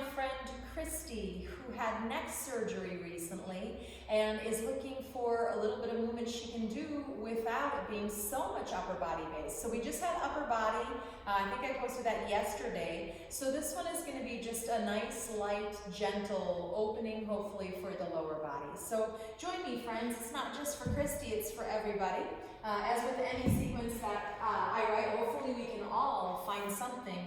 my friend Christy, who had neck surgery recently and is looking for a little bit of movement she can do without it being so much upper body based. So we just had upper body. I think I posted that yesterday. So this one is going to be just a nice, light, gentle opening, hopefully, for the lower body. So join me, friends. It's not just for Christy, it's for everybody. As with any sequence that I write, hopefully we can all find something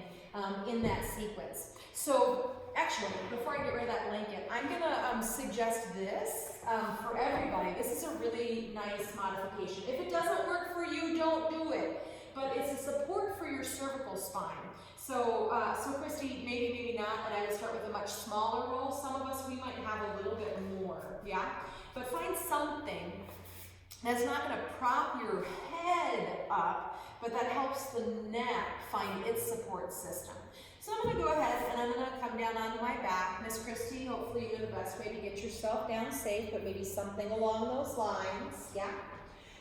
in that sequence. So actually, before I get rid of that blanket, I'm going to suggest this for everybody. This is a really nice modification. If it doesn't work for you, don't do it. But it's a support for your cervical spine. So Christy, maybe not, and I would start with a much smaller roll. Some of us, we might have a little bit more, yeah? But find something that's not going to prop your head up, but that helps the neck find its support system. So I'm going to go ahead and I'm going to come down onto my back. Miss Christy, hopefully you know the best way to get yourself down safe, but maybe something along those lines, yeah?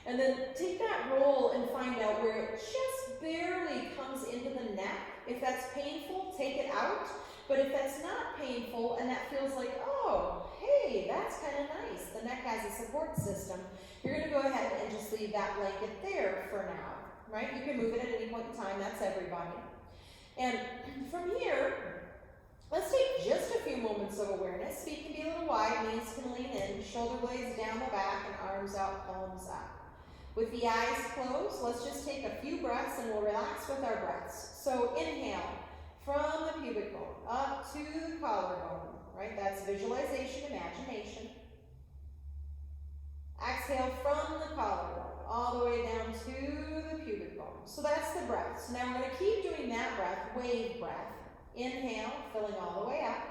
And then take that roll and find out where it just barely comes into the neck. If that's painful, take it out. But if that's not painful and that feels like, oh, hey, that's kind of nice, the neck has a support system, you're going to go ahead and just leave that blanket there for now, right? You can move it at any point in time, that's everybody. And from here, let's take just a few moments of awareness. Feet can be a little wide, knees can lean in, shoulder blades down the back, and arms out, palms up. With the eyes closed, let's just take a few breaths and we'll relax with our breaths. So inhale from the pubic bone up to the collarbone, right? That's visualization, imagination. Exhale from the collarbone all the way down to the pubic bone. So that's the breath. So now we're going to keep doing that breath, wave breath. Inhale, filling all the way up.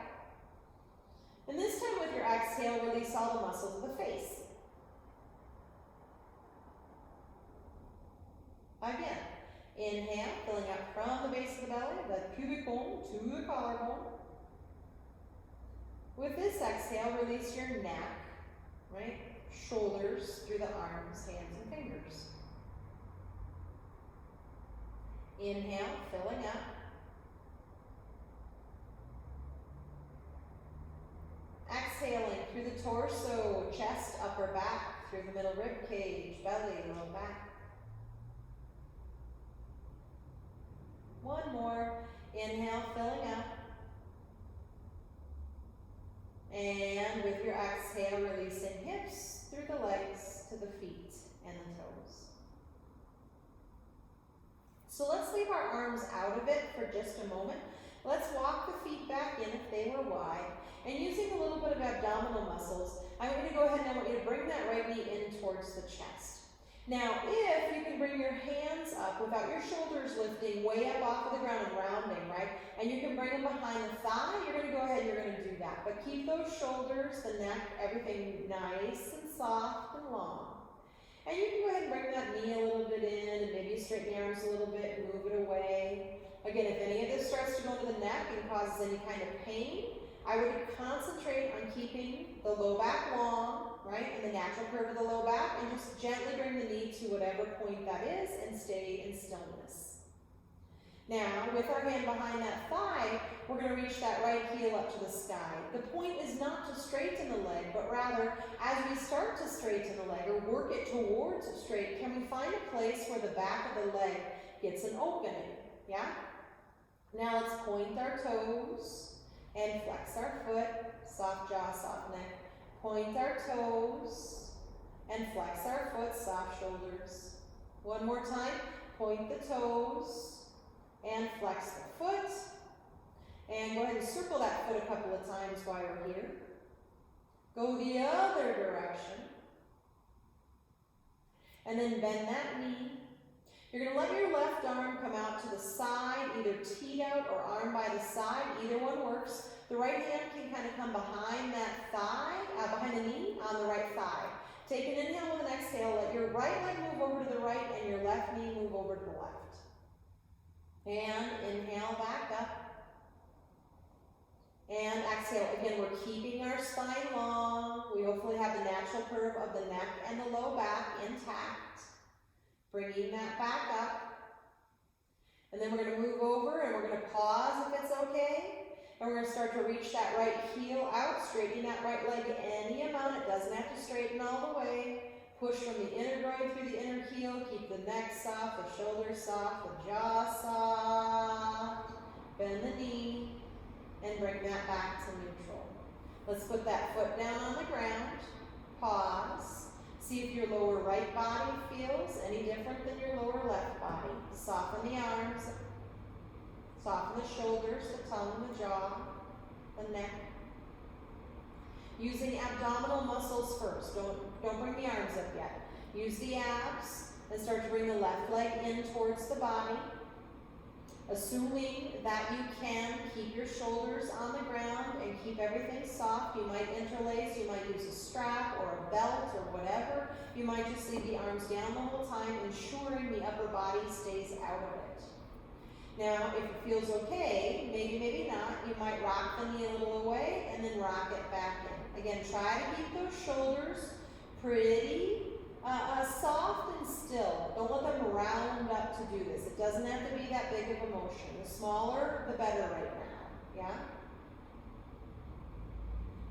And this time with your exhale, release all the muscles of the face. Again, inhale, filling up from the base of the belly, the pubic bone to the collarbone. With this exhale, release your neck, right? Shoulders through the arms, hands, and fingers. Inhale, filling up. Exhaling through the torso, chest, upper back, through the middle rib cage, belly, low back. One more. Inhale, filling up. And with your exhale, releasing hips through the legs to the feet and the toes. So let's leave our arms out of it for just a moment. Let's walk the feet back in if they were wide. And using a little bit of abdominal muscles, I'm going to go ahead and I want you to bring that right knee in towards the chest. Now, if you can bring your hands up without your shoulders lifting way up off of the ground and rounding, right? And you can bring them behind the thigh, you're going to go ahead and you're going to do that. But keep those shoulders, the neck, everything nice and soft and long. And you can go ahead and bring that knee a little bit in and maybe straighten the arms a little bit and move it away. Again, if any of this starts to go to the neck and causes any kind of pain, I would concentrate on keeping the low back long, right, and the natural curve of the low back, and just gently bring the knee to whatever point that is and stay in stillness. Now, with our hand behind that thigh, we're going to reach that right heel up to the sky. The point is not to straighten the leg, but rather, as we start to straighten the leg or work it towards straight, can we find a place where the back of the leg gets an opening, yeah? Now let's point our toes and flex our foot, soft jaw, soft neck. Point our toes and flex our foot, soft shoulders. One more time, point the toes and flex the foot. And go ahead and circle that foot a couple of times while we're here. Go the other direction. And then bend that knee. You're going to let your left arm come out to the side, either teed out or arm by the side. Either one works. The right hand can kind of come behind that thigh, behind the knee on the right thigh. Take an inhale with an exhale. Let your right leg move over to the right and your left knee move over to the left. And inhale back up. And exhale. Again, we're keeping our spine long. We hopefully have the natural curve of the neck and the low back intact. Bringing that back up. And then we're going to move over and we're going to pause if it's okay. And we're going to start to reach that right heel out, straightening that right leg any amount. It doesn't have to straighten all the way. Push from the inner groin through the inner heel. Keep the neck soft, the shoulders soft, the jaw soft. Bend the knee and bring that back to neutral. Let's put that foot down on the ground. Pause. See if your lower right body feels any different than your lower left body. Soften the arms. Soften the shoulders, the tongue, the jaw, the neck. Using abdominal muscles first. Don't bring the arms up yet. Use the abs and start to bring the left leg in towards the body. Assuming that you can keep your shoulders on the ground and keep everything soft. You might interlace, you might use a strap or a belt or whatever. You might just leave the arms down the whole time, ensuring the upper body stays out of it. Now, if it feels okay, maybe not, you might rock the knee a little away and then rock it back in. Again, try to keep those shoulders pretty soft and still. Don't let them round up to do this. It doesn't have to be that big of a motion. The smaller, the better right now. Yeah?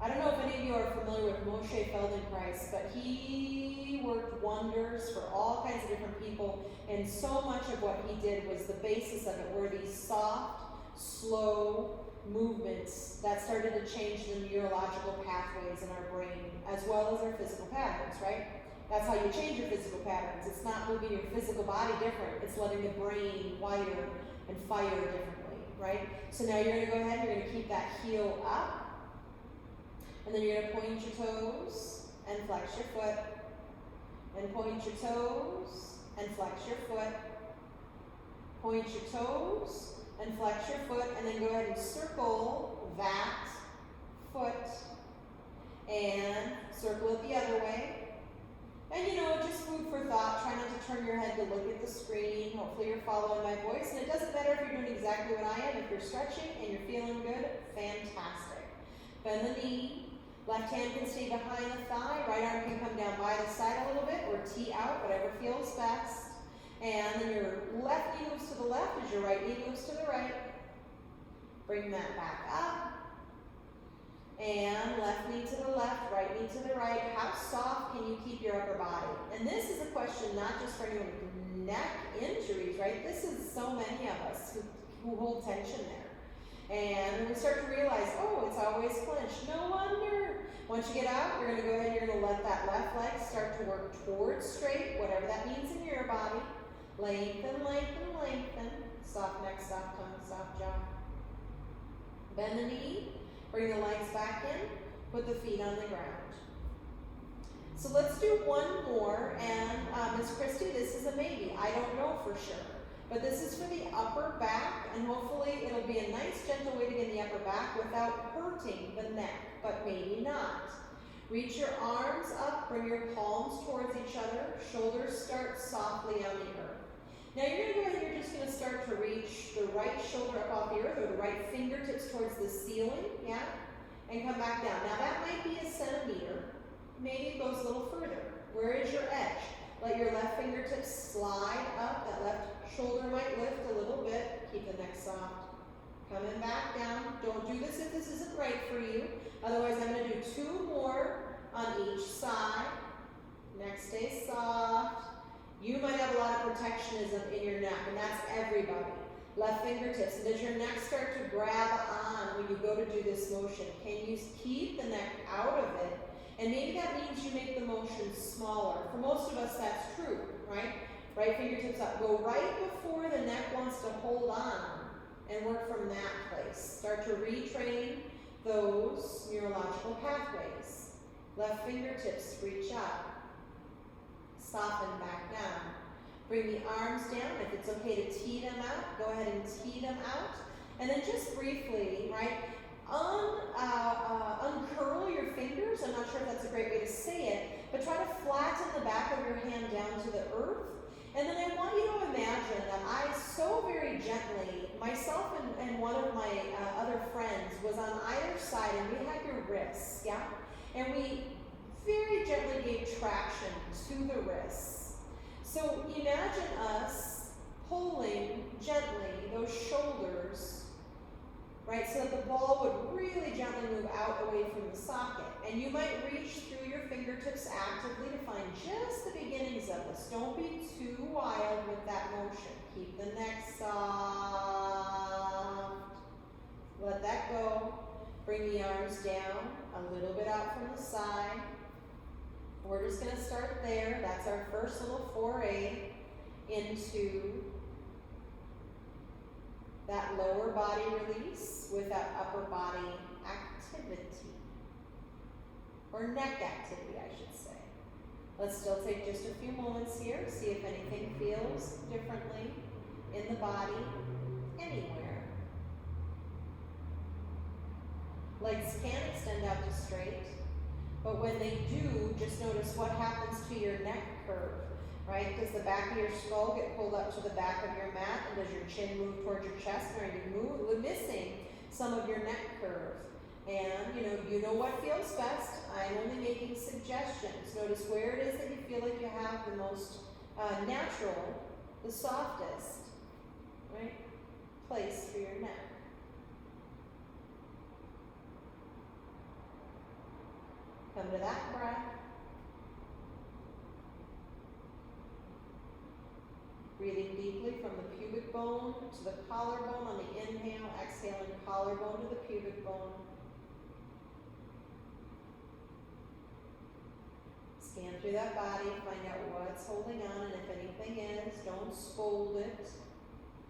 I don't know if any of you are familiar with Moshe Feldenkrais, but he worked wonders for all kinds of different people, and so much of what he did was the basis of it were these soft, slow movements that started to change the neurological pathways in our brain, as well as our physical patterns, right? That's how you change your physical patterns. It's not moving your physical body different. It's letting the brain wire and fire differently, right? So now you're going to go ahead and you're going to keep that heel up. And then you're going to point your toes and flex your foot. And point your toes and flex your foot. Point your toes and flex your foot. And then go ahead and circle that foot. And circle it the other way. And you know, just food for thought. Try not to turn your head to look at the screen. Hopefully you're following my voice. And it doesn't matter if you're doing exactly what I am. If you're stretching and you're feeling good, fantastic. Bend the knee. Left hand can stay behind the thigh. Right arm can come down by the side a little bit or tee out, whatever feels best. And then your left knee moves to the left as your right knee moves to the right. Bring that back up. And left knee to the left, right knee to the right. How soft can you keep your upper body? And this is a question not just for anyone with neck injuries, right? This is so many of us who hold tension there. And when we start to realize, oh, it's always clenched, no wonder. Once you get out, you're going to go ahead and you're going to let that left leg start to work towards straight, whatever that means in your body. Lengthen, lengthen, lengthen. Soft neck, soft tongue, soft jaw. Bend the knee. Bring the legs back in, put the feet on the ground. So let's do one more, and Ms. Christi, this is a maybe. I don't know for sure, but this is for the upper back, and hopefully it'll be a nice gentle way to get in the upper back without hurting the neck, but maybe not. Reach your arms up, bring your palms towards each other, shoulders start softly on the earth. Now you're going to go ahead and you're just going to start to reach the right shoulder up off the earth or the right fingertips towards the ceiling, yeah? And come back down. Now that might be a centimeter. Maybe it goes a little further. Where is your edge? Let your left fingertips slide up. That left shoulder might lift a little bit. Keep the neck soft. Coming back down. Don't do this if this isn't right for you. Otherwise, I'm going to do 2 more on each side. Neck stays soft. You might have a lot of protectionism in your neck, and that's everybody. Left fingertips. And does your neck start to grab on when you go to do this motion? Can you keep the neck out of it? And maybe that means you make the motion smaller. For most of us, that's true, right? Right fingertips up. Go right before the neck wants to hold on and work from that place. Start to retrain those neurological pathways. Left fingertips reach up. Soften back down. Bring the arms down. If it's okay to tee them out, go ahead and tee them out. And then just briefly, right, uncurl your fingers. I'm not sure if that's a great way to say it, but try to flatten the back of your hand down to the earth. And then I want you to imagine that I so very gently, myself and one of my other friends was on either side, and we had your wrists, yeah? And we very gently gave traction to the wrists. So imagine us pulling gently those shoulders, right, so that the ball would really gently move out away from the socket. And you might reach through your fingertips actively to find just the beginnings of this. Don't be too wild with that motion. Keep the neck soft. Let that go. Bring the arms down, a little bit out from the side. We're just going to start there. That's our first little foray into that lower body release with that upper body activity. Or neck activity, I should say. Let's still take just a few moments here, see if anything feels differently in the body, anywhere. Legs can extend out to straight, but when they do, just notice what happens to your neck curve, right? Does the back of your skull get pulled up to the back of your mat, and does your chin move towards your chest, or are you missing some of your neck curve? And you know what feels best. I'm only making suggestions. Notice where it is that you feel like you have the most natural, the softest, right, place for your neck. Come to that breath. Breathing deeply from the pubic bone to the collarbone on the inhale, exhaling collarbone to the pubic bone. Scan through that body, find out what's holding on, and if anything is, don't scold it.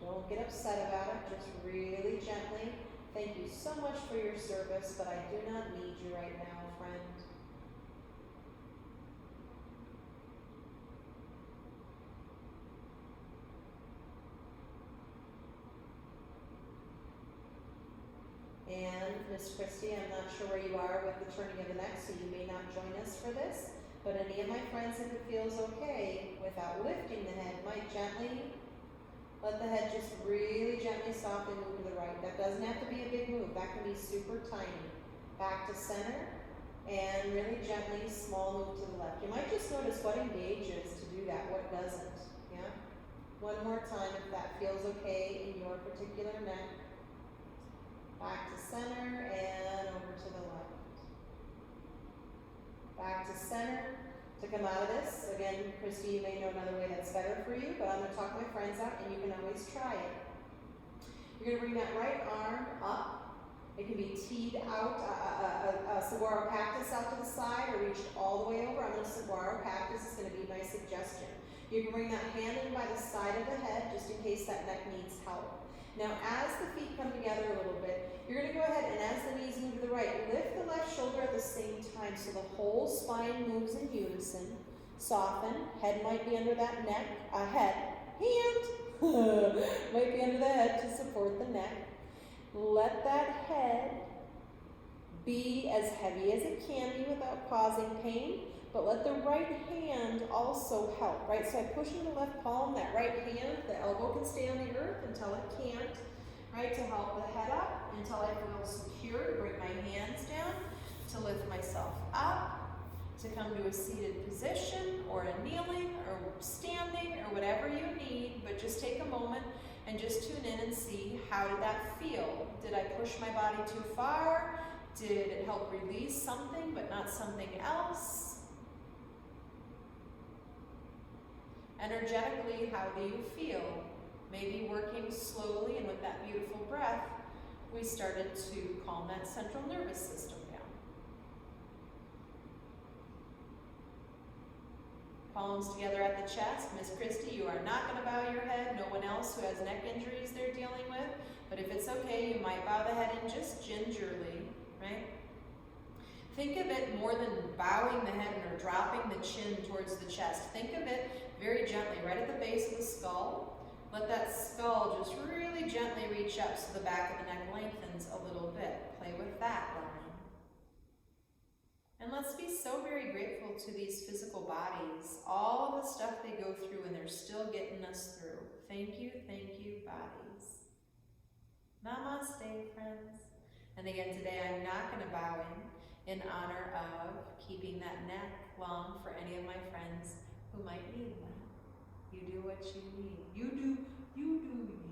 Don't get upset about it, just really gently. Thank you so much for your service, but I do not need you right now, friend. And Miss Cristi, I'm not sure where you are with the turning of the neck, so you may not join us for this, but any of my friends, if it feels okay, without lifting the head, might gently let the head just really gently softly move to the right. That doesn't have to be a big move. That can be super tiny. Back to center, and really gently, small move to the left. You might just notice what engages to do that, what doesn't, yeah? One more time if that feels okay in your particular neck. Back to center and over to the left. Back to center. To come out of this, again, Cristi, you may know another way that's better for you, but I'm going to talk my friends out and you can always try it. You're going to bring that right arm up. It can be teed out, a saguaro cactus out to the side or reached all the way over. I'm going to saguaro cactus is going to be my suggestion. You can bring that hand in by the side of the head just in case that neck needs help. Now, as the feet come together a little bit, you're going to go ahead and as the knees move to the right, lift the left shoulder at the same time so the whole spine moves in unison. Soften. Head might be under that neck. Hand might be under the head to support the neck. Let that head be as heavy as it can be without causing pain, but let the right hand also help, right? So I push into the left palm, that right hand, the elbow can stay on the earth until it can't, right? To help the head up until I feel secure, to bring my hands down, to lift myself up, to come to a seated position or a kneeling or standing or whatever you need, but just take a moment and just tune in and see, how did that feel? Did I push my body too far? Did it help release something but not something else? Energetically, how do you feel? Maybe working slowly, and with that beautiful breath, we started to calm that central nervous system down. Palms together at the chest. Miss Cristi, you are not going to bow your head. No one else who has neck injuries they're dealing with. But if it's okay, you might bow the head in just gingerly, right? Think of it more than bowing the head or dropping the chin towards the chest. Think of it very gently, right at the base of the skull. Let that skull just really gently reach up so the back of the neck lengthens a little bit. Play with that line. And let's be so very grateful to these physical bodies, all of the stuff they go through, and they're still getting us through. Thank you, bodies. Namaste, friends. And again, today I'm not going to bow in honor of keeping that neck long for any of my friends who might need that. You do what you need. You do you.